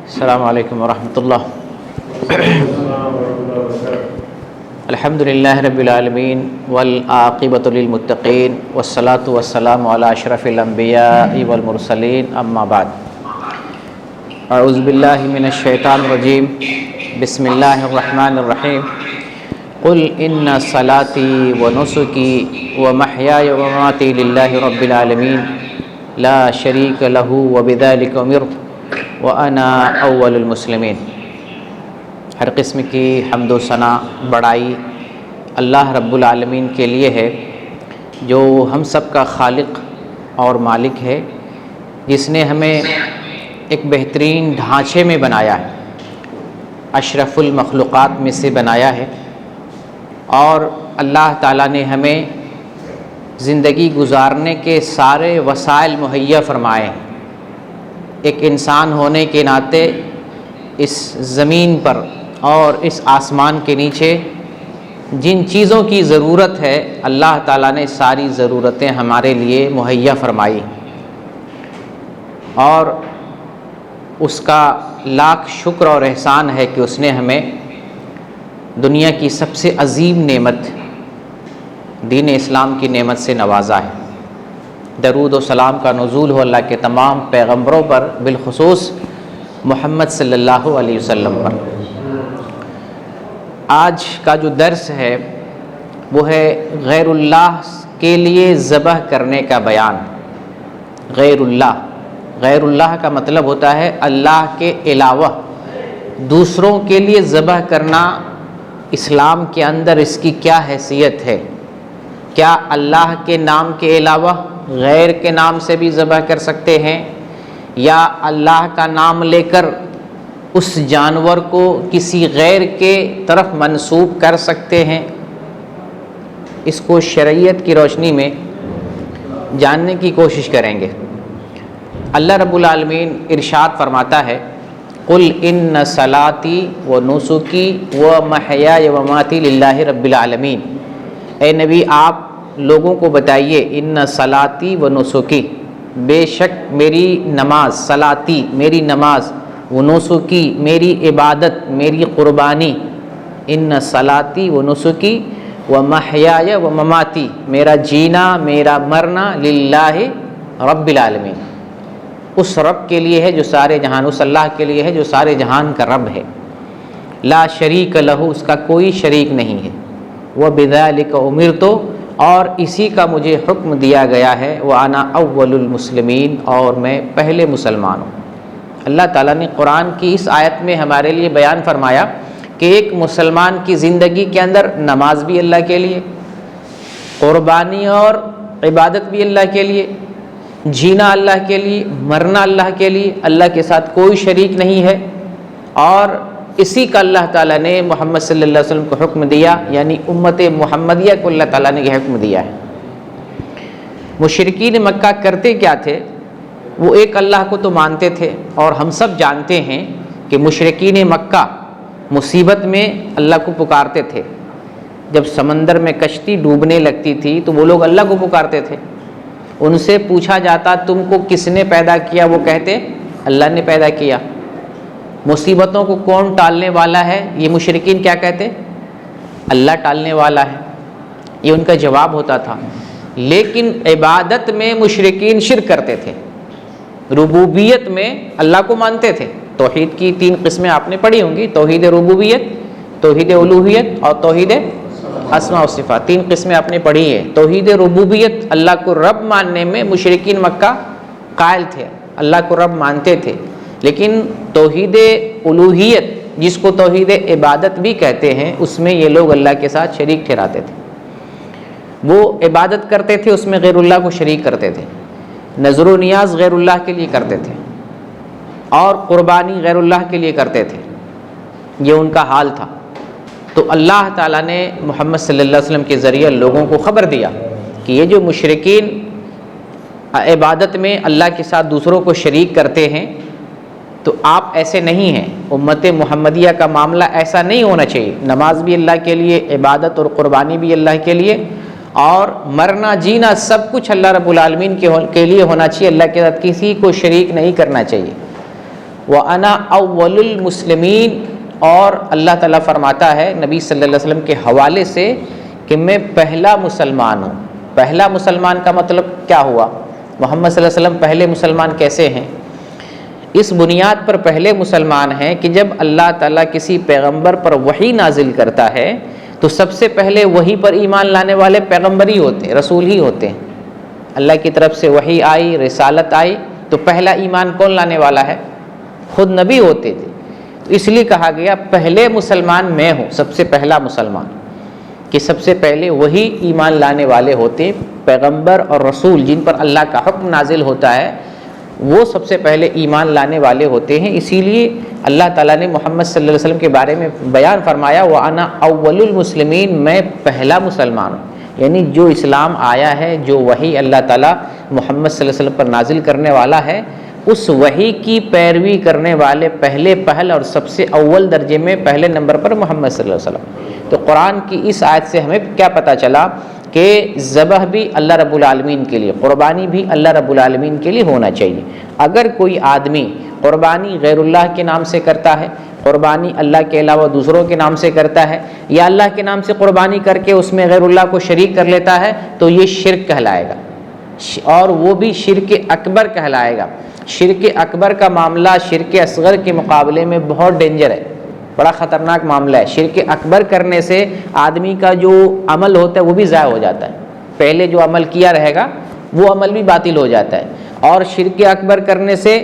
السلام علیکم ورحمۃ اللہ۔ الحمد للہ رب العالمین والعاقبۃ للمتقین والصلاۃ والسلام علی اشرف الانبیاء والمرسلین، اما بعد۔ اعوذ باللہ من الشیطان الرجیم، بسم اللہ الرحمن الرحیم۔ قل ان صلاتی ونسکی ومحیای ومماتی للہ رب العالمین لا شریک لہ وبذلک امرت وَأَنَا أَوَّلُ الْمُسْلِمِينَ۔ ہر قسم کی حمد و ثنا بڑائی اللہ رب العالمین کے لیے ہے، جو ہم سب کا خالق اور مالک ہے، جس نے ہمیں ایک بہترین ڈھانچے میں بنایا ہے، اشرف المخلوقات میں سے بنایا ہے، اور اللہ تعالیٰ نے ہمیں زندگی گزارنے کے سارے وسائل مہیا فرمائے ہیں۔ ایک انسان ہونے کے ناطے اس زمین پر اور اس آسمان کے نیچے جن چیزوں کی ضرورت ہے، اللہ تعالیٰ نے ساری ضرورتیں ہمارے لیے مہیا فرمائی، اور اس کا لاکھ شکر اور احسان ہے کہ اس نے ہمیں دنیا کی سب سے عظیم نعمت دین اسلام کی نعمت سے نوازا ہے۔ درود و سلام کا نزول ہو اللہ کے تمام پیغمبروں پر، بالخصوص محمد صلی اللہ علیہ وسلم پر۔ آج کا جو درس ہے وہ ہے غیر اللہ کے لیے ذبح کرنے کا بیان۔ غیر اللہ کا مطلب ہوتا ہے اللہ کے علاوہ دوسروں کے لیے ذبح کرنا۔ اسلام کے اندر اس کی کیا حیثیت ہے؟ کیا اللہ کے نام کے علاوہ غیر کے نام سے بھی ذبح کر سکتے ہیں، یا اللہ کا نام لے کر اس جانور کو کسی غیر کے طرف منسوب کر سکتے ہیں؟ اس کو شریعت کی روشنی میں جاننے کی کوشش کریں گے۔ اللہ رب العالمین ارشاد فرماتا ہے، قل ان صلاتی و نسکی و محیای و مماتی للہ رب العالمین۔ اے نبی، آپ لوگوں کو بتائیے، ان صلاتی و نسکی، بے شک میری نماز، صلاتی میری نماز، و نسکی میری عبادت، میری قربانی، ان صلاتی و نسکی و محیای و مماتی، میرا جینا میرا مرنا، للہ رب العالمین، اس رب کے لیے ہے جو سارے جہان، اس اللہ کے لیے ہے جو سارے جہان کا رب ہے، لا شریک لہ، اس کا کوئی شریک نہیں ہے، وبذلک امرت، اور اسی کا مجھے حکم دیا گیا ہے، وَأَنَا أَوَّلُ الْمُسْلِمِينَ، اور میں پہلے مسلمان ہوں۔ اللہ تعالیٰ نے قرآن کی اس آیت میں ہمارے لیے بیان فرمایا کہ ایک مسلمان کی زندگی کے اندر نماز بھی اللہ کے لیے، قربانی اور عبادت بھی اللہ کے لیے، جینا اللہ کے لیے، مرنا اللہ کے لیے، اللہ کے ساتھ کوئی شریک نہیں ہے، اور اسی کا اللہ تعالیٰ نے محمد صلی اللہ علیہ وسلم کو حکم دیا، یعنی امت محمدیہ کو اللہ تعالیٰ نے یہ حکم دیا ہے۔ مشرکین مکہ کرتے کیا تھے؟ وہ ایک اللہ کو تو مانتے تھے، اور ہم سب جانتے ہیں کہ مشرکین مکہ مصیبت میں اللہ کو پکارتے تھے۔ جب سمندر میں کشتی ڈوبنے لگتی تھی تو وہ لوگ اللہ کو پکارتے تھے۔ ان سے پوچھا جاتا تم کو کس نے پیدا کیا؟ وہ کہتے اللہ نے پیدا کیا۔ مصیبتوں کو کون ٹالنے والا ہے؟ یہ مشرکین کیا کہتے؟ اللہ ٹالنے والا ہے، یہ ان کا جواب ہوتا تھا۔ لیکن عبادت میں مشرکین شرک کرتے تھے، ربوبیت میں اللہ کو مانتے تھے۔ توحید کی 3 قسمیں آپ نے پڑھی ہوں گی، توحید ربوبیت، توحید الوہیت اور توحید اسماء و صفات، 3 قسمیں آپ نے پڑھی ہیں۔ توحید ربوبیت، اللہ کو رب ماننے میں مشرکین مکہ قائل تھے، اللہ کو رب مانتے تھے، لیکن توحید الوہیت جس کو توحید عبادت بھی کہتے ہیں، اس میں یہ لوگ اللہ کے ساتھ شریک ٹھہراتے تھے۔ وہ عبادت کرتے تھے، اس میں غیر اللہ کو شریک کرتے تھے، نظر و نیاز غیر اللہ کے لیے کرتے تھے، اور قربانی غیر اللہ کے لیے کرتے تھے، یہ ان کا حال تھا۔ تو اللہ تعالیٰ نے محمد صلی اللہ علیہ وسلم کے ذریعے لوگوں کو خبر دیا کہ یہ جو مشرکین عبادت میں اللہ کے ساتھ دوسروں کو شریک کرتے ہیں، تو آپ ایسے نہیں ہیں۔ امت محمدیہ کا معاملہ ایسا نہیں ہونا چاہیے۔ نماز بھی اللہ کے لیے، عبادت اور قربانی بھی اللہ کے لیے، اور مرنا جینا سب کچھ اللہ رب العالمین کے لیے ہونا چاہیے، اللہ کے ساتھ کسی کو شریک نہیں کرنا چاہیے۔ وَأَنَا أَوَّلُ الْمُسْلِمِينَ، اور اللہ تعالیٰ فرماتا ہے نبی صلی اللہ علیہ وسلم کے حوالے سے کہ میں پہلا مسلمان ہوں۔ پہلا مسلمان کا مطلب کیا ہوا؟ محمد صلی اللہ علیہ وسلم پہلے مسلمان کیسے ہیں؟ اس بنیاد پر پہلے مسلمان ہیں کہ جب اللہ تعالیٰ کسی پیغمبر پر وحی نازل کرتا ہے تو سب سے پہلے وحی پر ایمان لانے والے پیغمبر ہی ہوتے ہیں، رسول ہی ہوتے ہیں۔ اللہ کی طرف سے وحی آئی، رسالت آئی، تو پہلا ایمان کون لانے والا ہے؟ خود نبی ہوتے تھے۔ تو اس لیے کہا گیا پہلے مسلمان میں ہوں، سب سے پہلا مسلمان، کہ سب سے پہلے وہی ایمان لانے والے ہوتے، پیغمبر اور رسول جن پر اللہ کا حکم نازل ہوتا ہے وہ سب سے پہلے ایمان لانے والے ہوتے ہیں۔ اسی لیے اللہ تعالیٰ نے محمد صلی اللہ علیہ وسلم کے بارے میں بیان فرمایا وَأَنَا أَوَّلُ الْمُسْلِمِينَ، میں پہلا مسلمان ہوں، یعنی جو اسلام آیا ہے، جو وحی اللہ تعالیٰ محمد صلی اللہ علیہ وسلم پر نازل کرنے والا ہے، اس وحی کی پیروی کرنے والے پہلے پہل اور سب سے اول درجے میں پہلے نمبر پر محمد صلی اللہ علیہ وسلم۔ تو قرآن کی اس آیت سے ہمیں کیا پتہ چلا کہ ذبح بھی اللہ رب العالمین کے لیے، قربانی بھی اللہ رب العالمین کے لیے ہونا چاہیے۔ اگر کوئی آدمی قربانی غیر اللہ کے نام سے کرتا ہے، قربانی اللہ کے علاوہ دوسروں کے نام سے کرتا ہے، یا اللہ کے نام سے قربانی کر کے اس میں غیر اللہ کو شریک کر لیتا ہے، تو یہ شرک کہلائے گا، اور وہ بھی شرک اکبر کہلائے گا۔ شرک اکبر کا معاملہ شرک اصغر کے مقابلے میں بہت ڈینجر ہے، بڑا خطرناک معاملہ ہے۔ شرک اکبر کرنے سے آدمی کا جو عمل ہوتا ہے وہ بھی ضائع ہو جاتا ہے، پہلے جو عمل کیا رہے گا وہ عمل بھی باطل ہو جاتا ہے۔ اور شرک اکبر کرنے سے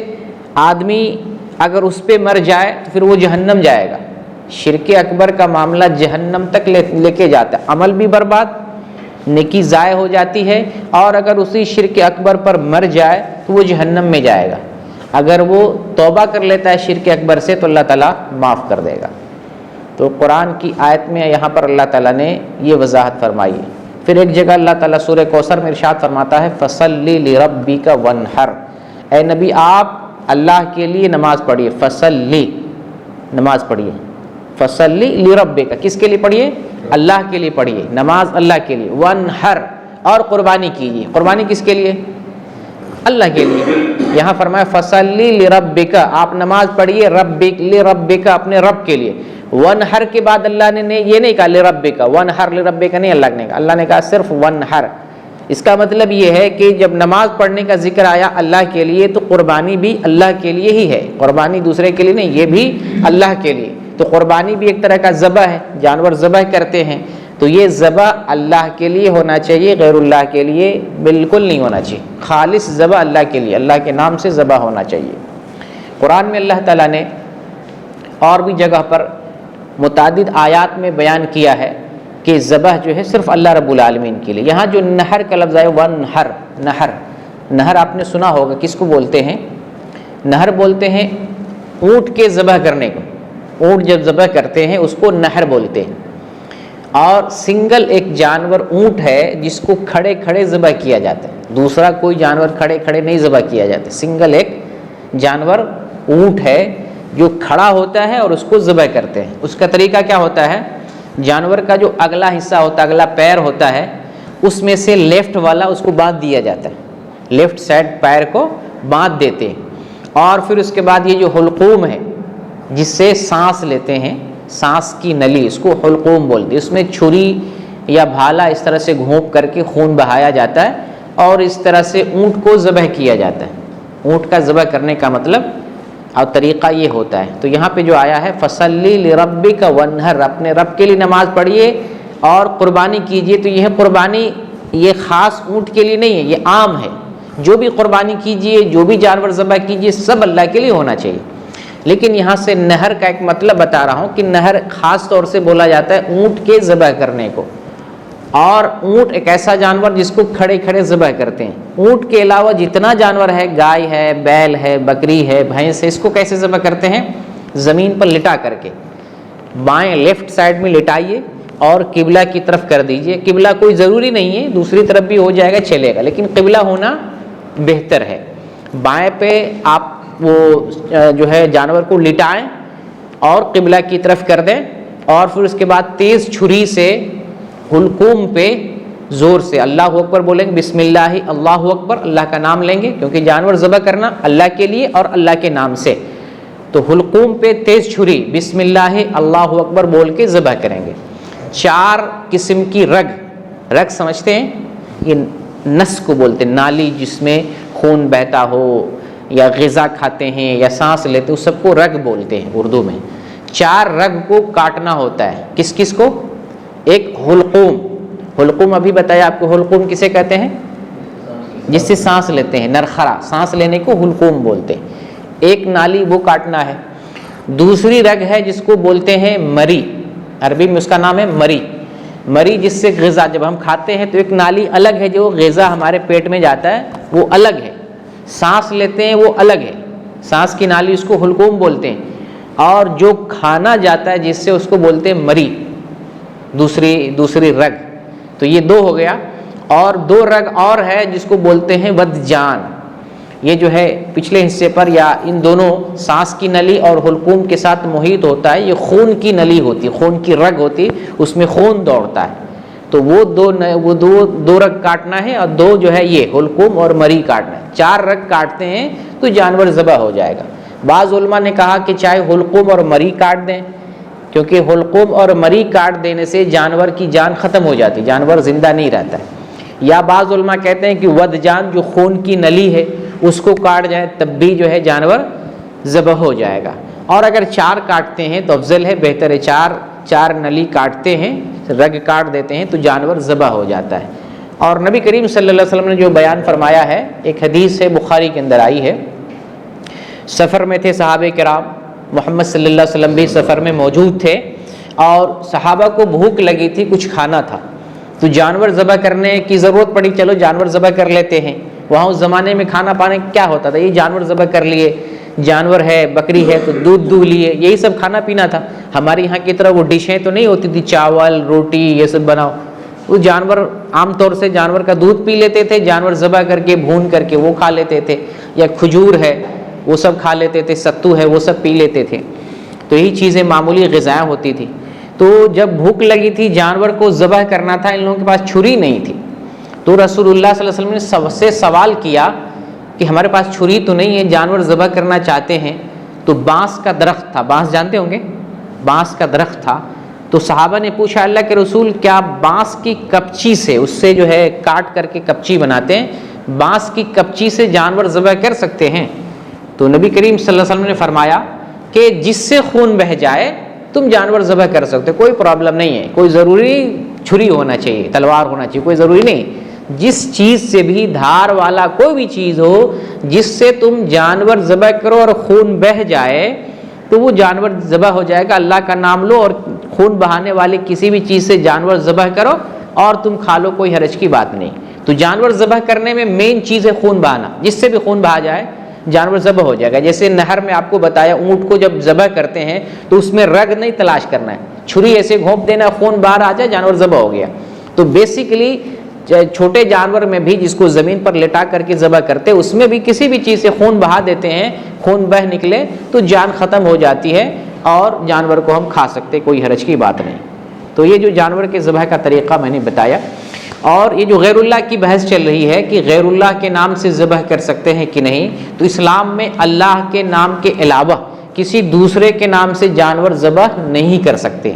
آدمی اگر اس پہ مر جائے تو پھر وہ جہنم جائے گا۔ شرک اکبر کا معاملہ جہنم تک لے کے جاتا ہے، عمل بھی برباد، نیکی ضائع ہو جاتی ہے، اور اگر اسی شرک اکبر پر مر جائے تو وہ جہنم میں جائے گا۔ اگر وہ توبہ کر لیتا ہے شرک اکبر سے تو اللہ تعالیٰ معاف کر دے گا۔ تو قرآن کی آیت میں یہاں پر اللہ تعالیٰ نے یہ وضاحت فرمائی ہے۔ پھر ایک جگہ اللہ تعالیٰ سورہ کوثر میں ارشاد فرماتا ہے فَصَلِّ لِرَبِّكَ وَانْحَرْ، اے نبی آپ اللہ کے لیے نماز پڑھیے، فصلی نماز پڑھیے، فصلی لربک کس کے لیے پڑھیے؟ اللہ کے لیے پڑھیے، نماز اللہ کے لیے، وانحر اور قربانی کیجیے۔ قربانی کس کے لیے؟ اللہ کے لیے۔ یہاں فرمایا فصلی لربک، آپ نماز پڑھیے ربک لربک اپنے رب کے لیے۔ وانحر کے بعد اللہ نے یہ نہیں کہا لربک، وانحر لربک نہیں اللہ نے کہا، اللہ نے کہا صرف وانحر۔ اس کا مطلب یہ ہے کہ جب نماز پڑھنے کا ذکر آیا اللہ کے لیے تو قربانی بھی اللہ کے لیے ہی ہے، قربانی دوسرے کے لیے نہیں، یہ بھی اللہ کے لیے۔ تو قربانی بھی ایک طرح کا ذبح ہے، جانور ذبح کرتے ہیں، تو یہ ذبح اللہ کے لیے ہونا چاہیے، غیر اللہ کے لیے بالکل نہیں ہونا چاہیے۔ خالص ذبح اللہ کے لیے، اللہ کے نام سے ذبح ہونا چاہیے۔ قرآن میں اللہ تعالیٰ نے اور بھی جگہ پر متعدد آیات میں بیان کیا ہے کہ ذبح جو ہے صرف اللہ رب العالمین کے لیے۔ یہاں جو نہر کا لفظ ہے ونحر، نہر آپ نے سنا ہوگا، کس کو بولتے ہیں؟ نہر بولتے ہیں اونٹ کے ذبح کرنے کو، اونٹ جب ذبح کرتے ہیں اس کو نہر بولتے ہیں۔ اور سنگل ایک جانور اونٹ ہے جس کو کھڑے کھڑے ذبح کیا جاتا ہے، دوسرا کوئی جانور کھڑے کھڑے نہیں ذبح کیا جاتا، سنگل ایک جانور اونٹ ہے جو کھڑا ہوتا ہے اور اس کو ذبح کرتے ہیں۔ اس کا طریقہ کیا ہوتا ہے؟ جانور کا جو اگلا حصہ ہوتا ہے، اگلا پیر ہوتا ہے، اس میں سے لیفٹ والا اس کو باندھ دیا جاتا ہے، لیفٹ سائڈ پیر کو باندھ دیتے ہیں، اور پھر اس کے بعد یہ جو حلقوم ہے جس سے سانس لیتے ہیں، سانس کی نلی، اس کو حلقوم بولتے ہیں، اس میں چھری یا بھالا اس طرح سے گھونپ کر کے خون بہایا جاتا ہے اور اس طرح سے اونٹ کو ذبح کیا جاتا ہے۔ اونٹ کا ذبح کرنے کا مطلب اور طریقہ یہ ہوتا ہے۔ تو یہاں پہ جو آیا ہے فصلی لربک وانحر، اپنے رب کے لیے نماز پڑھیے اور قربانی کیجیے، تو یہ قربانی یہ خاص اونٹ کے لیے نہیں ہے، یہ عام ہے۔ جو بھی قربانی کیجیے، جو بھی جانور ذبح کیجیے، سب اللہ کے لیے ہونا چاہیے۔ لیکن یہاں سے نہر کا ایک مطلب بتا رہا ہوں کہ نہر خاص طور سے بولا جاتا ہے اونٹ کے ذبح کرنے کو، اور اونٹ ایک ایسا جانور جس کو کھڑے کھڑے ذبح کرتے ہیں۔ اونٹ کے علاوہ جتنا جانور ہے، گائے ہے، بیل ہے، بکری ہے، بھینس ہے، اس کو کیسے ذبح کرتے ہیں؟ زمین پر لٹا کر کے، بائیں لیفٹ سائڈ میں لٹائیے اور قبلہ کی طرف کر دیجئے۔ قبلہ کوئی ضروری نہیں ہے، دوسری طرف بھی ہو جائے گا چلے گا، لیکن قبلہ ہونا بہتر ہے۔ بائیں پہ آپ وہ جو ہے جانور کو لٹائیں اور قبلہ کی طرف کر دیں، اور پھر اس کے بعد تیز چھری سے حلقوم پہ زور سے اللہ اکبر بولیں گے، بسم اللہ اللہ اکبر، اللہ کا نام لیں گے، کیونکہ جانور ذبح کرنا اللہ کے لیے اور اللہ کے نام سے، تو حلقوم پہ تیز چھری بسم اللہ اللہ اکبر بول کے ذبح کریں گے۔ 4 قسم کی رگ سمجھتے ہیں، یہ نس کو بولتے ہیں، نالی جس میں خون بہتا ہو یا غذا کھاتے ہیں یا سانس لیتے ہیں، اس سب کو رگ بولتے ہیں اردو میں۔ 4 رگ کو کاٹنا ہوتا ہے، کس کس کو؟ ایک حلقوم ابھی بتایا آپ کو، حلقوم کسے کہتے ہیں؟ جس سے سانس لیتے ہیں، نرخرا، سانس لینے کو حلقوم بولتے ہیں۔ ایک نالی وہ کاٹنا ہے۔ دوسری رگ ہے جس کو بولتے ہیں مری، عربی میں اس کا نام ہے مری جس سے غذا جب ہم کھاتے ہیں تو ایک نالی الگ ہے، جو غذا ہمارے پیٹ میں جاتا ہے وہ الگ ہے، سانس لیتے ہیں وہ الگ ہے، سانس کی نالی اس کو حلقوم بولتے ہیں، اور جو کھانا جاتا ہے جس سے اس کو بولتے ہیں مری، دوسری رگ۔ تو یہ 2 ہو گیا، اور 2 رگ اور ہے جس کو بولتے ہیں ودجان۔ یہ جو ہے پچھلے حصے پر یا ان دونوں سانس کی نلی اور حلقوم کے ساتھ محیط ہوتا ہے، یہ خون کی نلی ہوتی، خون کی رگ ہوتی، اس میں خون دوڑتا ہے، تو وہ دو رگ کاٹنا ہے، اور 2 جو ہے یہ حلقوم اور مری کاٹنا ہے۔ 4 رگ کاٹتے ہیں تو جانور ذبح ہو جائے گا۔ بعض علماء نے کہا کہ چاہے حلقوم اور مری کاٹ دیں، کیونکہ حلقوم اور مری کاٹ دینے سے جانور کی جان ختم ہو جاتی، جانور زندہ نہیں رہتا ہے۔ یا بعض علماء کہتے ہیں کہ ودجان جو خون کی نلی ہے اس کو کاٹ جائے تب بھی جو ہے جانور ذبح ہو جائے گا۔ اور اگر 4 کاٹتے ہیں تو افضل ہے، بہتر ہے، 4 نلی کاٹتے ہیں، رگ کاٹ دیتے ہیں تو جانور ذبح ہو جاتا ہے۔ اور نبی کریم صلی اللہ علیہ وسلم نے جو بیان فرمایا ہے، ایک حدیث ہے بخاری کے اندر آئی ہے، سفر میں تھے صحابہ کرام، محمد صلی اللہ علیہ وسلم بھی سفر میں موجود تھے، اور صحابہ کو بھوک لگی تھی، کچھ کھانا تھا، تو جانور ذبح کرنے کی ضرورت پڑی، چلو جانور ذبح کر لیتے ہیں۔ وہاں اس زمانے میں کھانا پانے کیا ہوتا تھا، یہ جانور ذبح کر لیے، جانور ہے بکری ہے تو دودھ دو لیے، یہی سب کھانا پینا تھا۔ ہمارے یہاں کی طرح وہ ڈشیں تو نہیں ہوتی تھی، چاول روٹی یہ سب بناؤ، وہ جانور عام طور سے جانور کا دودھ پی لیتے تھے، جانور ذبح کر کے بھون کر کے وہ کھا لیتے تھے، یا کھجور ہے وہ سب کھا لیتے تھے، ستو ہے وہ سب پی لیتے تھے، تو یہی چیزیں معمولی غذائیں ہوتی تھی۔ تو جب بھوک لگی تھی، جانور کو ذبح کرنا تھا، ان لوگوں کے پاس چھری نہیں تھی، تو رسول اللہ صلی اللہ علیہ وسلم نے سب سے سوال کیا کہ ہمارے پاس چھری تو نہیں ہے، جانور ذبح کرنا چاہتے ہیں، تو بانس کا درخت تھا، بانس جانتے ہوں گے، بانس کا درخت تھا، تو صحابہ نے پوچھا اللہ کے رسول کیا بانس کی کپچی سے، اس سے جو ہے کاٹ کر کے کپچی بناتے ہیں، بانس کی کپچی سے جانور ذبح کر سکتے ہیں؟ تو نبی کریم صلی اللہ علیہ وسلم نے فرمایا کہ جس سے خون بہہ جائے تم جانور ذبح کر سکتے، کوئی پرابلم نہیں ہے، کوئی ضروری چھری ہونا چاہیے، تلوار ہونا چاہیے، کوئی ضروری نہیں، جس چیز سے بھی دھار والا کوئی بھی چیز ہو جس سے تم جانور ذبح کرو اور خون بہہ جائے تو وہ جانور ذبح ہو جائے گا۔ اللہ کا نام لو اور خون بہانے والی کسی بھی چیز سے جانور ذبح کرو اور تم کھا لو، کوئی حرج کی بات نہیں۔ تو جانور ذبح کرنے میں مین چیز ہے خون بہانا، جس سے بھی خون بہا جائے جانور ذبح ہو جائے گا۔ جیسے نہر میں آپ کو بتایا اونٹ کو جب ذبح کرتے ہیں تو اس میں رگ نہیں تلاش کرنا ہے، چھری ایسے گھونپ دینا، خون باہر آ جائے جانور ذبح ہو گیا۔ تو بیسیکلی چھوٹے جانور میں بھی جس کو زمین پر لٹا کر کے ذبح کرتے اس میں بھی کسی بھی چیز سے خون بہا دیتے ہیں، خون بہ نکلے تو جان ختم ہو جاتی ہے اور جانور کو ہم کھا سکتے، کوئی حرج کی بات نہیں۔ تو یہ جو جانور کے ذبح کا طریقہ میں نے بتایا، اور یہ جو غیر اللہ کی بحث چل رہی ہے کہ غیر اللہ کے نام سے ذبح کر سکتے ہیں کہ نہیں، تو اسلام میں اللہ کے نام کے علاوہ کسی دوسرے کے نام سے جانور ذبح نہیں کر سکتے۔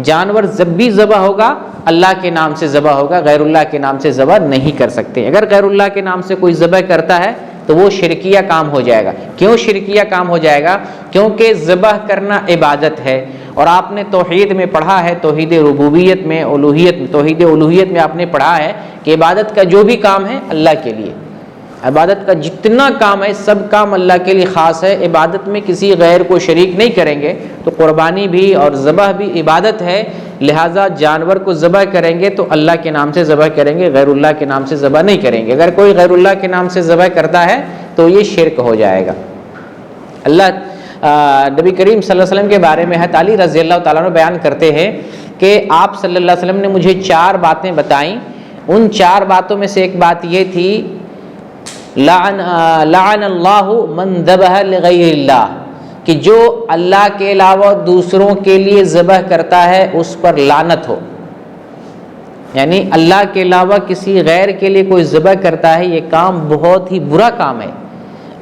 جانور جب بھی ذبح ہوگا اللہ کے نام سے ذبح ہوگا، غیر اللہ کے نام سے ذبح نہیں کر سکتے۔ اگر غیر اللہ کے نام سے کوئی ذبح کرتا ہے تو وہ شرکیہ کام ہو جائے گا۔ کیوں شرکیہ کام ہو جائے گا؟ کیونکہ ذبح کرنا عبادت ہے، اور آپ نے توحید میں پڑھا ہے، توحید ربوبیت میں، توحید الوہیت میں آپ نے پڑھا ہے کہ عبادت کا جو بھی کام ہے اللہ کے لیے، عبادت کا جتنا کام ہے سب کام اللہ کے لیے خاص ہے، عبادت میں کسی غیر کو شریک نہیں کریں گے۔ تو قربانی بھی اور ذبح بھی عبادت ہے، لہٰذا جانور کو ذبح کریں گے تو اللہ کے نام سے ذبح کریں گے، غیر اللہ کے نام سے ذبح نہیں کریں گے۔ اگر کوئی غیر اللہ کے نام سے ذبح کرتا ہے تو یہ شرک ہو جائے گا۔ نبی کریم صلی اللہ علیہ وسلم کے بارے میں حضرت علی رضی اللہ تعالیٰ عنہ بیان کرتے ہیں کہ آپ صلی اللہ علیہ وسلم نے مجھے 4 باتیں بتائیں، ان 4 باتوں میں سے ایک بات یہ تھی لعن اللہ من ذبح لغیر اللہ، کہ جو اللہ کے علاوہ دوسروں کے لیے ذبح کرتا ہے اس پر لعنت ہو۔ یعنی اللہ کے علاوہ کسی غیر کے لیے کوئی ذبح کرتا ہے، یہ کام بہت ہی برا کام ہے۔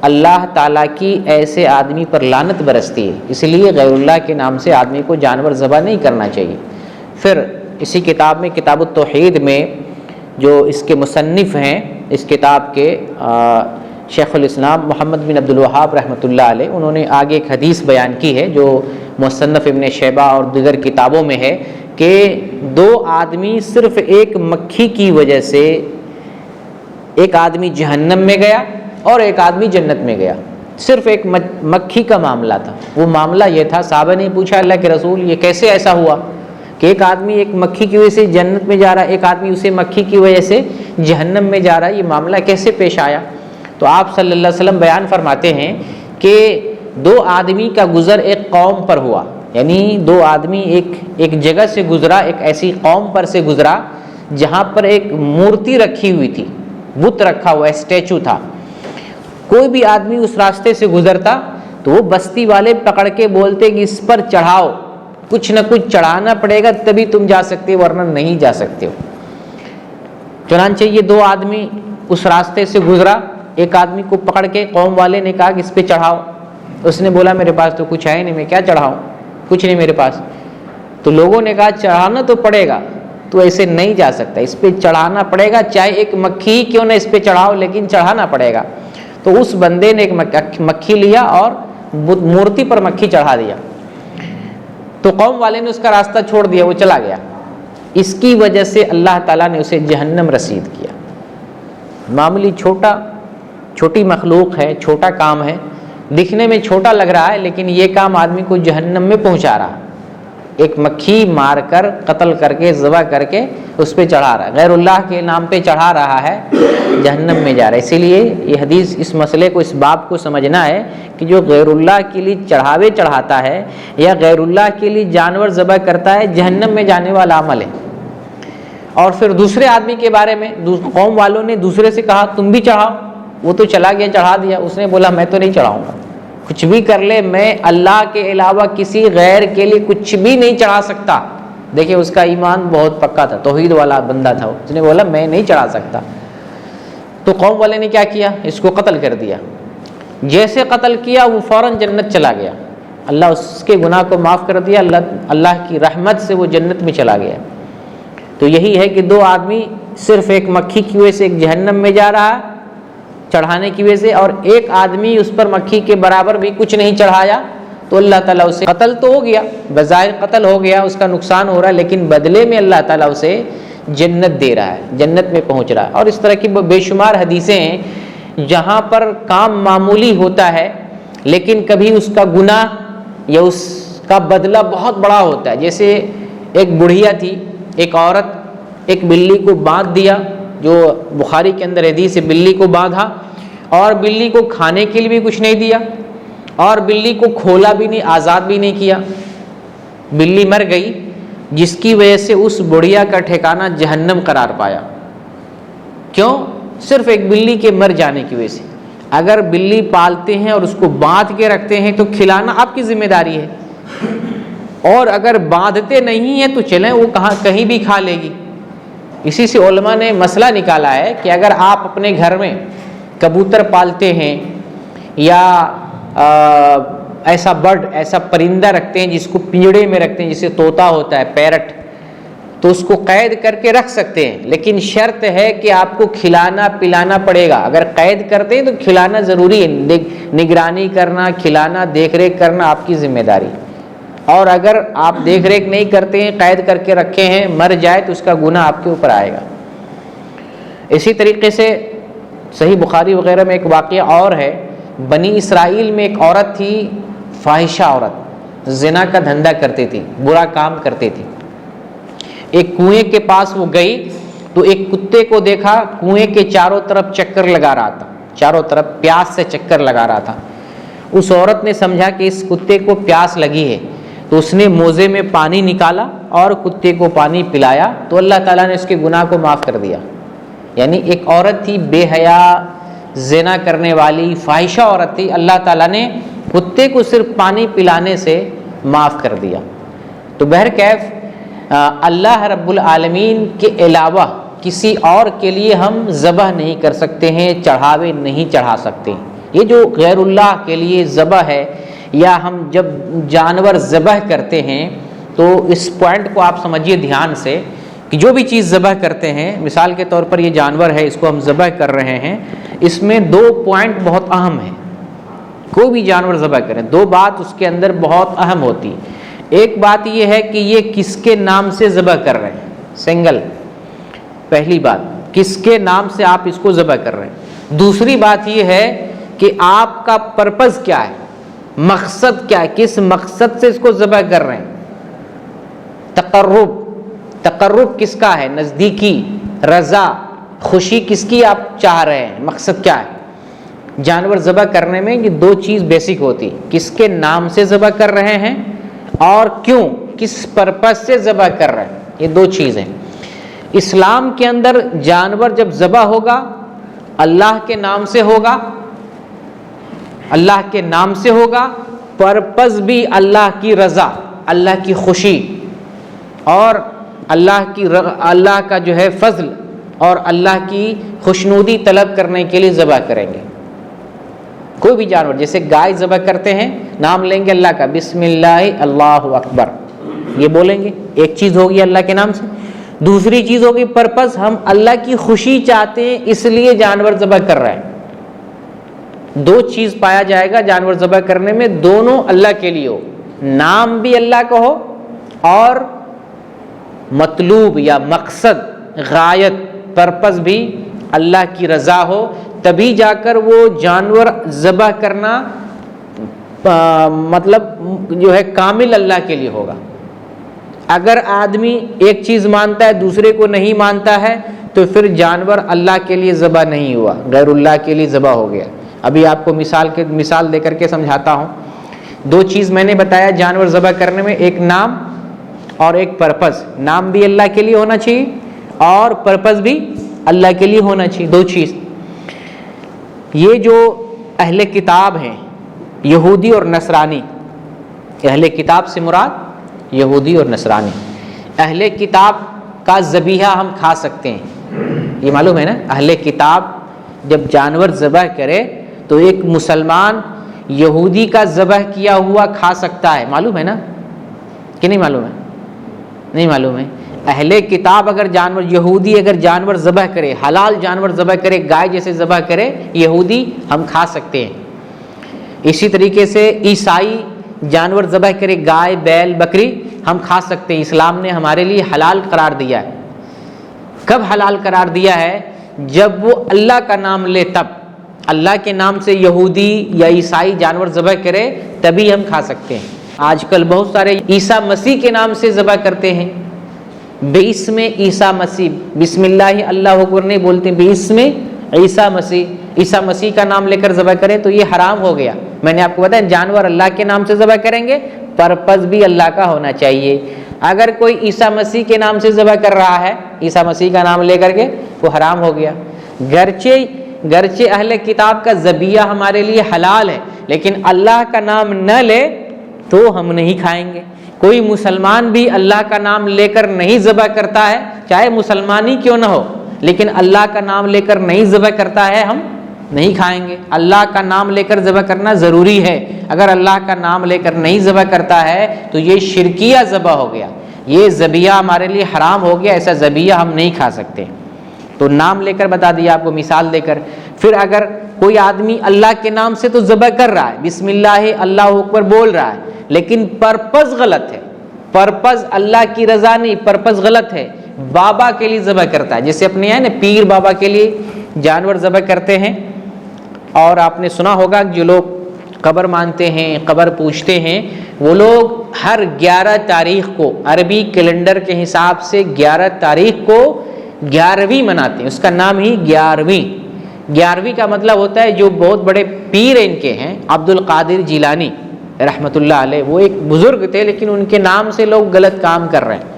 اللہ تعالیٰ کی ایسے آدمی پر لعنت برستی ہے، اس لیے غیر اللہ کے نام سے آدمی کو جانور ذبح نہیں کرنا چاہیے۔ پھر اسی کتاب میں کتاب التوحید میں جو اس کے مصنف ہیں اس کتاب کے شیخ الاسلام محمد بن عبد الوہاب رحمۃ اللہ علیہ، انہوں نے آگے ایک حدیث بیان کی ہے جو مصنف ابن شیبہ اور دیگر کتابوں میں ہے کہ دو آدمی صرف ایک مکھی کی وجہ سے، ایک آدمی جہنم میں گیا اور ایک آدمی جنت میں گیا، صرف ایک مکھی کا معاملہ تھا۔ وہ معاملہ یہ تھا، صحابہ نے پوچھا اللہ کے رسول یہ کیسے ایسا ہوا کہ ایک آدمی ایک مکھی کی وجہ سے جنت میں جا رہا ہے، ایک آدمی اسے مکھی کی وجہ سے جہنم میں جا رہا ہے، یہ معاملہ کیسے پیش آیا؟ تو آپ صلی اللہ علیہ وسلم بیان فرماتے ہیں کہ دو آدمی کا گزر ایک قوم پر ہوا، یعنی دو آدمی ایک جگہ سے گزرا، ایک ایسی قوم پر سے گزرا جہاں پر ایک مورتی رکھی ہوئی تھی، بت رکھا ہوا اسٹیچو تھا۔ کوئی بھی آدمی اس راستے سے گزرتا تو وہ بستی والے پکڑ کے بولتے کہ اس پر چڑھاؤ، کچھ نہ کچھ چڑھانا پڑے گا تبھی تم جا سکتے ہو ورنہ نہیں جا سکتے ہو۔ چنانچہ یہ دو آدمی اس راستے سے گزرا، ایک آدمی کو پکڑ کے قوم والے نے کہا کہ اس پہ چڑھاؤ، اس نے بولا میرے پاس تو کچھ ہے نہیں، میں کیا چڑھاؤں، کچھ نہیں میرے پاس۔ تو لوگوں نے کہا چڑھانا تو پڑے گا، تو ایسے نہیں جا سکتا، اس پہ چڑھانا پڑے گا، چاہے ایک مکھی ہی کیوں نہ اس پہ چڑھاؤ لیکن چڑھانا پڑے گا۔ تو اس بندے نے ایک مکھی لیا اور مورتی پر مکھی چڑھا دیا، تو قوم والے نے اس کا راستہ چھوڑ دیا، وہ چلا گیا۔ اس کی وجہ سے اللہ تعالیٰ نے اسے جہنم رسید کیا۔ معمولی چھوٹی مخلوق ہے، چھوٹا کام ہے، دکھنے میں چھوٹا لگ رہا ہے لیکن یہ کام آدمی کو جہنم میں پہنچا رہا ہے۔ ایک مکھی مار کر قتل کر کے ذبح کر کے اس پہ چڑھا رہا ہے، غیر اللہ کے نام پہ چڑھا رہا ہے، جہنم میں جا رہا ہے۔ اسی لیے یہ حدیث اس مسئلے کو، اس باب کو سمجھنا ہے کہ جو غیر اللہ کے لیے چڑھاوے چڑھاتا ہے یا غیر اللہ کے لیے جانور ذبح کرتا ہے، جہنم میں جانے والا عمل ہے۔ اور پھر دوسرے آدمی کے بارے میں قوم والوں نے دوسرے سے کہا تم بھی چڑھاؤ، وہ تو چلا گیا چڑھا دیا، اس نے بولا میں تو نہیں چڑھاؤں گا، کچھ بھی کر لے میں اللہ کے علاوہ کسی غیر کے لیے کچھ بھی نہیں چڑھا سکتا۔ دیکھیں اس کا ایمان بہت پکا تھا، توحید والا بندہ تھا، اس نے بولا میں نہیں چڑھا سکتا۔ تو قوم والے نے کیا کیا، اس کو قتل کر دیا۔ جیسے قتل کیا وہ فوراً جنت چلا گیا، اللہ اس کے گناہ کو معاف کر دیا، اللہ کی رحمت سے وہ جنت میں چلا گیا۔ تو یہی ہے کہ دو آدمی صرف ایک مکھی کی وجہ سے ایک جہنم میں جا رہا ہے چڑھانے کی وجہ سے، اور ایک آدمی اس پر مکھی کے برابر بھی کچھ نہیں چڑھایا تو اللہ تعالیٰ اسے قتل تو ہو گیا، بظاہر قتل ہو گیا، اس کا نقصان ہو رہا ہے، لیکن بدلے میں اللہ تعالیٰ اسے جنت دے رہا ہے، جنت میں پہنچ رہا ہے۔ اور اس طرح کی بے شمار حدیثیں ہیں جہاں پر کام معمولی ہوتا ہے لیکن کبھی اس کا گناہ یا اس کا بدلہ بہت بڑا ہوتا ہے۔ جیسے ایک بڑھیا تھی، ایک عورت ایک بلی کو باندھ دیا، جو بخاری کے اندر حدیث ہے، بلی کو باندھا اور بلی کو کھانے کے لیے بھی کچھ نہیں دیا اور بلی کو کھولا بھی نہیں، آزاد بھی نہیں کیا، بلی مر گئی، جس کی وجہ سے اس بڑھیا کا ٹھکانہ جہنم قرار پایا۔ کیوں؟ صرف ایک بلی کے مر جانے کی وجہ سے۔ اگر بلی پالتے ہیں اور اس کو باندھ کے رکھتے ہیں تو کھلانا آپ کی ذمہ داری ہے، اور اگر باندھتے نہیں ہیں تو چلیں وہ کہیں بھی کھا لے گی۔ اسی سے علماء نے مسئلہ نکالا ہے کہ اگر آپ اپنے گھر میں کبوتر پالتے ہیں یا ایسا برڈ، ایسا پرندہ رکھتے ہیں جس کو پنجڑے میں رکھتے ہیں، جسے طوطا ہوتا ہے، پیرٹ، تو اس کو قید کر کے رکھ سکتے ہیں، لیکن شرط ہے کہ آپ کو کھلانا پلانا پڑے گا۔ اگر قید کرتے ہیں تو کھلانا ضروری ہے، نگرانی کرنا، کھلانا، دیکھ ریکھ کرنا آپ کی ذمہ داری۔ اور اگر آپ دیکھ ریکھ نہیں کرتے ہیں، قید کر کے رکھے ہیں، مر جائے تو اس کا گناہ آپ کے اوپر آئے گا۔ اسی طریقے سے صحیح بخاری وغیرہ میں ایک واقعہ اور ہے، بنی اسرائیل میں ایک عورت تھی، فاحشہ عورت، زنا کا دھندا کرتی تھی، برا کام کرتی تھی۔ ایک کنویں کے پاس وہ گئی تو ایک کتے کو دیکھا، کنویں کے چاروں طرف چکر لگا رہا تھا، چاروں طرف پیاس سے چکر لگا رہا تھا۔ اس عورت نے سمجھا کہ اس کتے کو پیاس لگی ہے تو اس نے موزے میں پانی نکالا اور کتے کو پانی پلایا، تو اللہ تعالیٰ نے اس کے گناہ کو معاف کر دیا۔ یعنی ایک عورت تھی بے حیا، زنا کرنے والی، فاحشہ عورت تھی، اللہ تعالیٰ نے کتے کو صرف پانی پلانے سے معاف کر دیا۔ تو بہرکیف اللہ رب العالمین کے علاوہ کسی اور کے لیے ہم ذبح نہیں کر سکتے ہیں، چڑھاوے نہیں چڑھا سکتے، یہ جو غیر اللہ کے لیے ذبح ہے، یا ہم جب جانور ذبح کرتے ہیں تو اس پوائنٹ کو آپ سمجھیے دھیان سے کہ جو بھی چیز ذبح کرتے ہیں، مثال کے طور پر یہ جانور ہے، اس کو ہم ذبح کر رہے ہیں، اس میں دو پوائنٹ بہت اہم ہیں۔ کوئی بھی جانور ذبح کریں، دو بات اس کے اندر بہت اہم ہوتی۔ ایک بات یہ ہے کہ یہ کس کے نام سے ذبح کر رہے ہیں، سنگل، پہلی بات کس کے نام سے آپ اس کو ذبح کر رہے ہیں۔ دوسری بات یہ ہے کہ آپ کا پرپز کیا ہے، مقصد کیا ہے، کس مقصد سے اس کو ذبح کر رہے ہیں۔ تقرب کس کا ہے، نزدیکی، رضا، خوشی کس کی آپ چاہ رہے ہیں، مقصد کیا ہے۔ جانور ذبح کرنے میں یہ دو چیز بیسک ہوتی، کس کے نام سے ذبح کر رہے ہیں اور کیوں، کس پرپز سے ذبح کر رہے ہیں، یہ دو چیزیں۔ اسلام کے اندر جانور جب ذبح ہوگا اللہ کے نام سے ہوگا، اللہ کے نام سے ہوگا، پرپز بھی اللہ کی رضا، اللہ کی خوشی اور اللہ کا جو ہے فضل اور اللہ کی خوشنودی طلب کرنے کے لیے ذبح کریں گے۔ کوئی بھی جانور، جیسے گائے ذبح کرتے ہیں، نام لیں گے اللہ کا، بسم اللہ اللہ اکبر، یہ بولیں گے، ایک چیز ہوگی اللہ کے نام سے۔ دوسری چیز ہوگی پرپز، ہم اللہ کی خوشی چاہتے ہیں اس لیے جانور ذبح کر رہے ہیں۔ دو چیز پایا جائے گا جانور ذبح کرنے میں، دونوں اللہ کے لیے ہو، نام بھی اللہ کا ہو اور مطلوب یا مقصد، غایت، پرپز بھی اللہ کی رضا ہو، تبھی جا کر وہ جانور ذبح کرنا مطلب جو ہے کامل اللہ کے لیے ہوگا۔ اگر آدمی ایک چیز مانتا ہے دوسرے کو نہیں مانتا ہے تو پھر جانور اللہ کے لیے ذبح نہیں ہوا، غیر اللہ کے لیے ذبح ہو گیا۔ ابھی آپ کو مثال دے کر کے سمجھاتا ہوں۔ دو چیز میں نے بتایا جانور ذبح کرنے میں، ایک نام اور ایک پرپز۔ نام بھی اللہ کے لیے ہونا چاہیے اور پرپز بھی اللہ کے لیے ہونا چاہیے، دو چیز۔ یہ جو اہل کتاب ہیں، یہودی اور نصرانی، اہل کتاب سے مراد یہودی اور نصرانی، اہل کتاب کا ذبیحہ ہم کھا سکتے ہیں، یہ معلوم ہے نا۔ اہل کتاب جب جانور ذبح کرے تو ایک مسلمان یہودی کا ذبح کیا ہوا کھا سکتا ہے، معلوم ہے نا کہ نہیں معلوم ہے؟ نہیں معلوم ہے۔ اہل کتاب اگر جانور، یہودی اگر جانور ذبح کرے، حلال جانور ذبح کرے، گائے جیسے ذبح کرے، یہودی ہم کھا سکتے ہیں۔ اسی طریقے سے عیسائی جانور ذبح کرے، گائے، بیل، بکری، ہم کھا سکتے ہیں۔ اسلام نے ہمارے لیے حلال قرار دیا ہے۔ کب حلال قرار دیا ہے؟ جب وہ اللہ کا نام لے، تب اللہ کے نام سے یہودی یا عیسائی جانور ذبح کرے تبھی ہم کھا سکتے ہیں۔ آج کل بہت سارے عیسیٰ مسیح کے نام سے ذبح کرتے ہیں، باسم عیسیٰ مسیح، بسم اللہ اللہ اکبر نہیں بولتے، باسم عیسیٰ مسیح، عیسیٰ مسیح کا نام لے کر ذبح کریں تو یہ حرام ہو گیا۔ میں نے آپ کو بتایا جانور اللہ کے نام سے ذبح کریں گے، پرپز بھی اللہ کا ہونا چاہیے۔ اگر کوئی عیسیٰ مسیح کے نام سے ذبح کر رہا ہے، عیسیٰ مسیح کا نام لے کر کے، وہ حرام ہو گیا۔ گرچہ اہل کتاب کا ذبیحہ ہمارے لیے حلال ہے، لیکن اللہ کا نام نہ لے تو ہم نہیں کھائیں گے۔ کوئی مسلمان بھی اللہ کا نام لے کر نہیں ذبح کرتا ہے، چاہے مسلمان ہی کیوں نہ ہو، لیکن اللہ کا نام لے کر نہیں ذبح کرتا ہے، ہم نہیں کھائیں گے۔ اللہ کا نام لے کر ذبح کرنا ضروری ہے۔ اگر اللہ کا نام لے کر نہیں ذبح کرتا ہے تو یہ شرکیہ ذبح ہو گیا، یہ ذبیحہ ہمارے لیے حرام ہو گیا، ایسا ذبیحہ ہم نہیں کھا سکتے۔ تو نام لے کر بتا دیا آپ کو، مثال دے کر۔ پھر اگر کوئی آدمی اللہ کے نام سے تو ذبح کر رہا ہے، بسم اللہ اللہ اکبر بول رہا ہے، لیکن پرپز غلط ہے، پرپز اللہ کی رضا نہیں، پرپز غلط ہے، بابا کے لیے ذبح کرتا ہے۔ جیسے اپنے یہاں نا پیر بابا کے لیے جانور ذبح کرتے ہیں، اور آپ نے سنا ہوگا جو لوگ قبر مانتے ہیں، قبر پوجتے ہیں، وہ لوگ ہر 11 تاریخ کو عربی کیلنڈر کے حساب سے 11 تاریخ کو 11ویں مناتے ہیں، اس کا نام ہی 11ویں۔ 11ویں کا مطلب ہوتا ہے جو بہت بڑے پیر ان کے ہیں، عبد القادر جیلانی رحمۃ اللہ علیہ، وہ ایک بزرگ تھے لیکن ان کے نام سے لوگ غلط کام کر رہے ہیں۔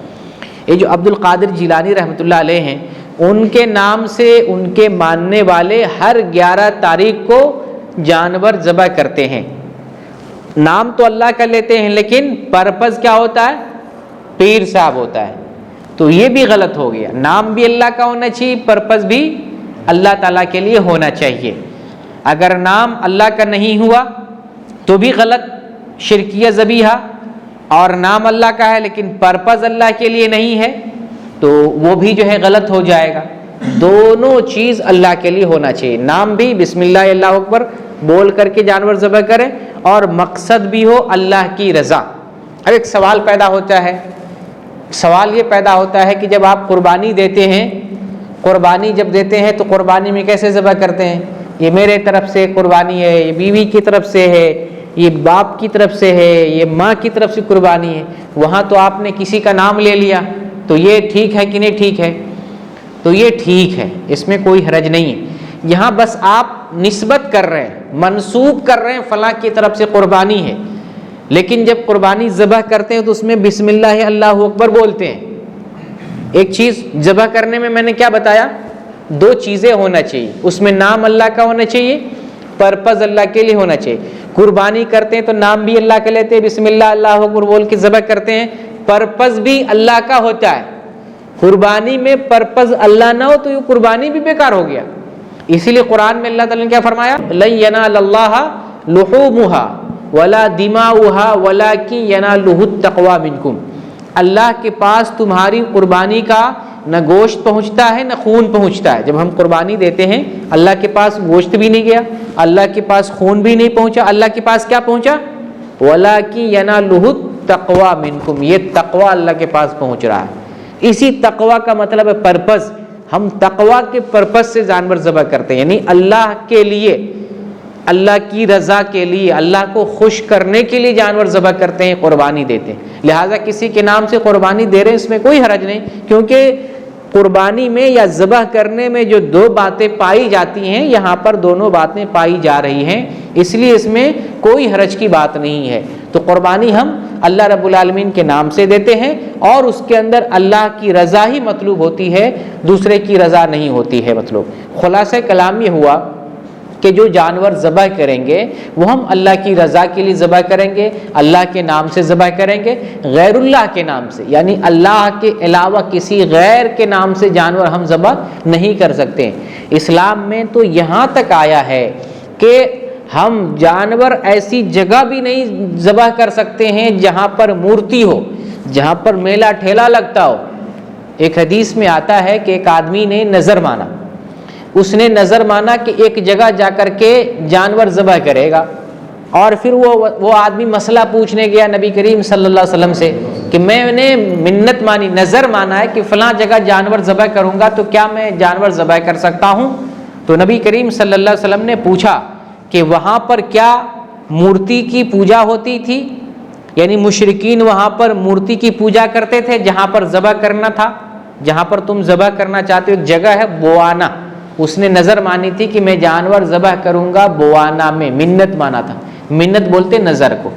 یہ جو عبد القادر جیلانی رحمۃ اللہ علیہ ہیں، ان کے نام سے ان کے ماننے والے ہر 11 تاریخ کو جانور ذبح کرتے ہیں۔ نام تو اللہ کا لیتے ہیں لیکن پرپز کیا ہوتا ہے؟ پیر صاحب ہوتا ہے۔ تو یہ بھی غلط ہو گیا، نام بھی اللہ کا ہونا چاہیے، پرپز بھی اللہ تعالیٰ کے لیے ہونا چاہیے۔ اگر نام اللہ کا نہیں ہوا تو بھی غلط، شرکیہ ذبیحہ، اور نام اللہ کا ہے لیکن پرپز اللہ کے لیے نہیں ہے تو وہ بھی جو ہے غلط ہو جائے گا۔ دونوں چیز اللہ کے لیے ہونا چاہیے، نام بھی بسم اللہ اللہ اکبر بول کر کے جانور ذبح کریں، اور مقصد بھی ہو اللہ کی رضا۔ اب ایک سوال پیدا ہوتا ہے، سوال یہ پیدا ہوتا ہے کہ جب آپ قربانی دیتے ہیں، قربانی جب دیتے ہیں تو قربانی میں کیسے ذبح کرتے ہیں؟ یہ میرے طرف سے قربانی ہے، یہ بیوی کی طرف سے ہے، یہ باپ کی طرف سے ہے، یہ ماں کی طرف سے قربانی ہے، وہاں تو آپ نے کسی کا نام لے لیا، تو یہ ٹھیک ہے کہ نہیں ٹھیک ہے؟ تو یہ ٹھیک ہے، اس میں کوئی حرج نہیں ہے۔ یہاں بس آپ نسبت کر رہے ہیں، منسوب کر رہے ہیں فلاں کی طرف سے قربانی ہے، لیکن جب قربانی ذبح کرتے ہیں تو اس میں بسم اللہ اللہ اکبر بولتے ہیں۔ ایک چیز ذبح کرنے میں نے کیا بتایا؟ دو چیزیں ہونا چاہیے، اس میں نام اللہ کا ہونا چاہیے، پرپز اللہ کے لیے ہونا چاہیے۔ قربانی کرتے ہیں تو نام بھی اللہ کا لیتے ہیں، بسم اللہ اللہ اکبر بول کے ذبح کرتے ہیں، پرپز بھی اللہ کا ہوتا ہے۔ قربانی میں پرپز اللہ نہ ہو تو یہ قربانی بھی بیکار ہو گیا۔ اسی لیے قرآن میں اللہ تعالیٰ نے کیا فرمایا؟ لن ینال اللہ لحومها ولا دماؤها ولکن ینالہ التقوی منکم۔ اللہ کے پاس تمہاری قربانی کا نہ گوشت پہنچتا ہے نہ خون پہنچتا ہے۔ جب ہم قربانی دیتے ہیں اللہ کے پاس گوشت بھی نہیں گیا، اللہ کے پاس خون بھی نہیں پہنچا، اللہ کے پاس کیا پہنچا؟ وَلَٰكِن يَنَالُهُ التَّقْوَىٰ مِنْكُمْ، یہ تقوی اللہ کے پاس پہنچ رہا ہے۔ اسی تقوی کا مطلب ہے پرپز، ہم تقوی کے پرپز سے جانور ذبح کرتے ہیں، یعنی اللہ کے لیے، اللہ کی رضا کے لیے، اللہ کو خوش کرنے کے لیے جانور ذبح کرتے ہیں، قربانی دیتے ہیں۔ لہٰذا کسی کے نام سے قربانی دے رہے ہیں اس میں کوئی حرج نہیں، کیونکہ قربانی میں یا ذبح کرنے میں جو دو باتیں پائی جاتی ہیں یہاں پر دونوں باتیں پائی جا رہی ہیں، اس لیے اس میں کوئی حرج کی بات نہیں ہے۔ تو قربانی ہم اللہ رب العالمین کے نام سے دیتے ہیں، اور اس کے اندر اللہ کی رضا ہی مطلوب ہوتی ہے، دوسرے کی رضا نہیں ہوتی ہے مطلوب۔ خلاصہ کلام یہ ہوا کہ جو جانور ذبح کریں گے وہ ہم اللہ کی رضا کے لیے ذبح کریں گے، اللہ کے نام سے ذبح کریں گے، غیر اللہ کے نام سے، یعنی اللہ کے علاوہ کسی غیر کے نام سے جانور ہم ذبح نہیں کر سکتے۔ اسلام میں تو یہاں تک آیا ہے کہ ہم جانور ایسی جگہ بھی نہیں ذبح کر سکتے ہیں جہاں پر مورتی ہو، جہاں پر میلہ ٹھیلا لگتا ہو۔ ایک حدیث میں آتا ہے کہ ایک آدمی نے نظر مانا، اس نے نظر مانا کہ ایک جگہ جا کر کے جانور ذبح کرے گا، اور پھر وہ آدمی مسئلہ پوچھنے گیا نبی کریم صلی اللہ علیہ وسلم سے کہ میں نے منت مانی، نظر مانا ہے کہ فلاں جگہ جانور ذبح کروں گا تو کیا میں جانور ذبح کر سکتا ہوں؟ تو نبی کریم صلی اللہ علیہ وسلم نے پوچھا کہ وہاں پر کیا مورتی کی پوجا ہوتی تھی؟ یعنی مشرکین وہاں پر مورتی کی پوجا کرتے تھے جہاں پر ذبح کرنا تھا، جہاں پر تم ذبح کرنا چاہتے ہو، ایک جگہ ہے بوانا، اس نے نظر مانی تھی کہ میں جانور ذبح کروں گا بوانا میں، منت مانا تھا، منت بولتے نظر کو۔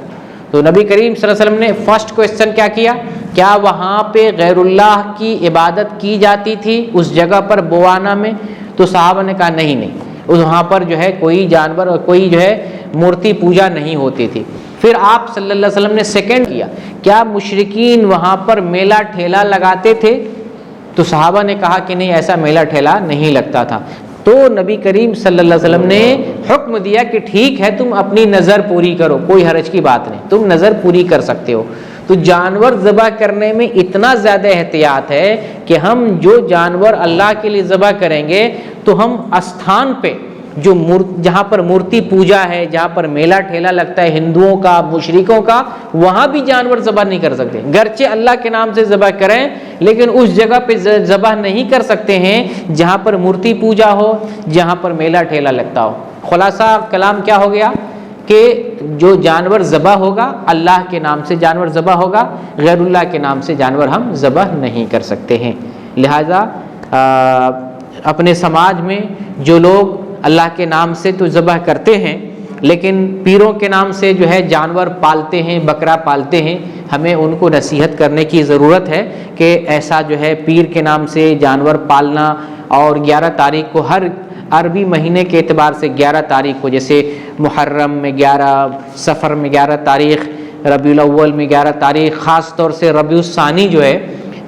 تو نبی کریم صلی اللہ علیہ وسلم نے فرسٹ کوسچن کیا کیا؟ کیا وہاں پہ غیر اللہ کی عبادت کی جاتی تھی اس جگہ پر بوانا میں؟ تو صحابہ نے کہا نہیں نہیں، وہاں پر جو ہے کوئی جانور اور کوئی جو ہے مورتی پوجا نہیں ہوتی تھی۔ پھر آپ صلی اللہ علیہ وسلم نے سیکنڈ کیا، کیا مشرکین وہاں پر میلہ ٹھیلا لگاتے تھے؟ تو صحابہ نے کہا کہ نہیں، ایسا میلہ ٹھیلا نہیں لگتا تھا۔ تو نبی کریم صلی اللہ علیہ وسلم نے حکم دیا کہ ٹھیک ہے تم اپنی نظر پوری کرو، کوئی حرج کی بات نہیں، تم نظر پوری کر سکتے ہو۔ تو جانور ذبح کرنے میں اتنا زیادہ احتیاط ہے کہ ہم جو جانور اللہ کے لیے ذبح کریں گے تو ہم استھان پہ جو جہاں پر مورتی پوجا ہے، جہاں پر میلہ ٹھیلا لگتا ہے ہندوؤں کا، مشرکوں کا، وہاں بھی جانور ذبح نہیں کر سکتے، گرچہ اللہ کے نام سے ذبح کریں لیکن اس جگہ پہ ذبح نہیں کر سکتے ہیں جہاں پر مورتی پوجا ہو، جہاں پر میلہ ٹھیلا لگتا ہو۔ خلاصہ کلام کیا ہو گیا کہ جو جانور ذبح ہوگا اللہ کے نام سے جانور ذبح ہوگا، غیر اللہ کے نام سے جانور ہم ذبح نہیں کر سکتے ہیں۔ لہٰذا اپنے سماج میں جو لوگ اللہ کے نام سے تو ذبح کرتے ہیں لیکن پیروں کے نام سے جو ہے جانور پالتے ہیں، بکرا پالتے ہیں، ہمیں ان کو نصیحت کرنے کی ضرورت ہے کہ ایسا جو ہے پیر کے نام سے جانور پالنا، اور 11 تاریخ کو ہر عربی مہینے کے اعتبار سے 11 تاریخ کو، جیسے محرم میں 11، سفر میں 11 تاریخ، ربیع الاول میں 11 تاریخ، خاص طور سے ربیع الثانی جو ہے،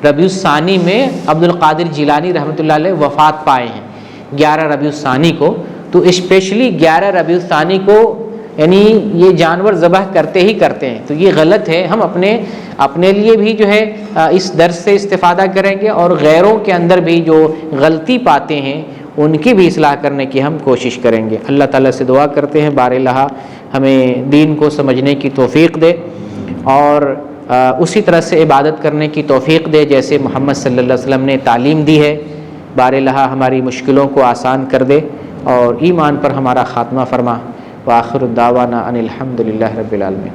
ربیع الثانی میں عبد القادر جیلانی رحمۃ اللہ علیہ وفات پائے ہیں 11 ربیع الثانی کو، تو اسپیشلی 11 ربیع الثانی کو یعنی یہ جانور ذبح کرتے ہی کرتے ہیں، تو یہ غلط ہے۔ ہم اپنے لیے بھی جو ہے اس درس سے استفادہ کریں گے، اور غیروں کے اندر بھی جو غلطی پاتے ہیں ان کی بھی اصلاح کرنے کی ہم کوشش کریں گے۔ اللہ تعالیٰ سے دعا کرتے ہیں بار الہ ہمیں دین کو سمجھنے کی توفیق دے، اور اسی طرح سے عبادت کرنے کی توفیق دے جیسے محمد صلی اللہ علیہ وسلم نے تعلیم دی ہے۔ بار الہ ہماری مشکلوں کو آسان کر دے اور ایمان پر ہمارا خاتمہ فرما۔ وآخر الدعوانا ان الحمد للہ رب العالمین۔